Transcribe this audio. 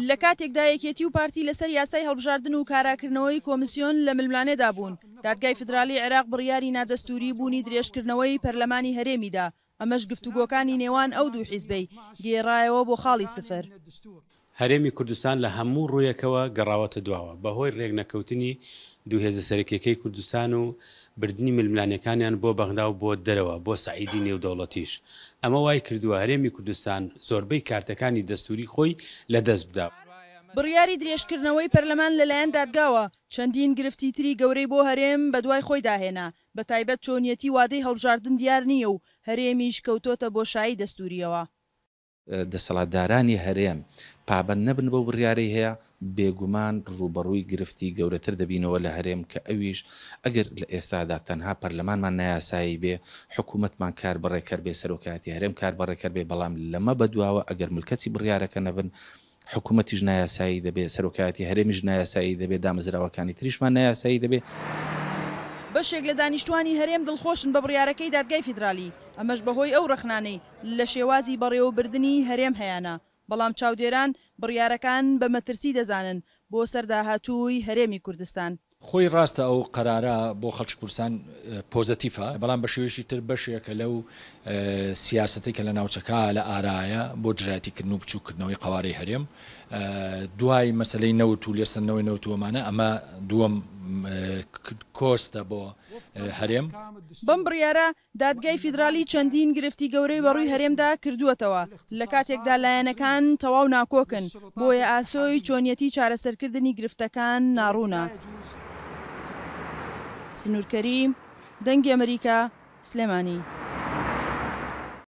لە کاتێکدا یەکێتی و پارتی لەسەر یاسای هەڵبژاردن و کاراکردنەوەی کۆمیسیۆن لە ململانێدا بوون، دادگای فدرالی عێراق بڕیاری نادەستوری بوونی درێژکردنەوەی پەرلەمانی هەرێمیدا، ئەمەش گفتوگۆکانی نێوان ئەو دوو حیزبەی گێڕایەوە بۆ خاڵی سفر. هەرێمی کوردستان لە هەموو ڕوویەکەوە گەڕاوەتە دواوە بەهۆی ڕێگنەکەوتنی دوو هێزە سەرەکیەکەی کوردستان و بردننی ململانەکانیان بۆ بەغدا و بۆ دەرەوە بۆ سەعیدی نێودەوڵەتیش. ئەمە وای کردووە هەرێمی کوردستان زۆربەی کارتەکانی دەستوری خۆی لەدەست بدا. بڕیاری درێژکردنەوەی پەرلەمان لەلایەن دادگاوە چەندین گرفتی تری گەورەی بۆ هەرێم بە دوای خۆی داهێنا، بە تایبەت چۆنیەتی وادەی هەڵبژاردن دیار نییە و هەرێمیش کەوتۆتە بۆشایی دەستوریەوە. دەسەڵاتدارانی هەرێم پابەند نەبن بۆ بڕیارەی هەیە بێگومان ڕوبەڕووی گرفتی گەورەتر دەبینەوە لە هەرێم کە ئەویش ئەگەر لە ئێستادا تەنها پەرلەمانمان نایاسایی بێ حکوومەتمان کار بەڕێکەر بێ سەرۆکاتی هەرێم کار بەڕێکەر بێ بەڵام لەمە بەدواوە ئەگەر ملکەتی بڕیارەکە نەبن حکوومەتیش نایاسایی دەبێ سەرۆکاتی هەرێمیش نایاسایی دەبێ دامەزراوەکانی تریشمان نایاسایی دەبێ. بەشێک لە دانیشتوانی هەرێم دڵخۆشن بە بڕیارەکەی دادگای فیدرالی، ئەمەش بەهۆی ئەو ڕەخنانەی لە شێوازی بەڕێوەبردننی هەرێم هەیەە، بەڵام چاودێران بڕیارەکان بە مەترسی دەزانن بۆ سەرداهاتووی هەرێمی کوردستان. خۆی ڕاستە ئەو قەرارە بۆ خەڵکی کوردستان پۆزتیفە، بەڵام بە شێوەیەکی تر بەشێکە لەو سیاسەتەی کە لە ناوچەکە لە ئارایە بۆ جرایەتیکردن و بچووکردنەوەی قەوارەی هەرێم دوای مەسلەی نەوت و لێسەندنەوەی نەوتووەمانە ئەمە دووەم کۆستە بۆ هەرێم. بەم بڕیارە دادگای فیدرالی چەندین گرفتی گەورەی بەڕووی هەرێمدا کردووەتەوە لە کاتێکدا لایەنەکان تەواو ناکۆکن، بۆیە ئاسۆی چۆنیەتی چارەسەرکردنی گرفتەکان ناڕوونە. سنوورکەریم، دەنگی ئەمریکا، سلێمانی.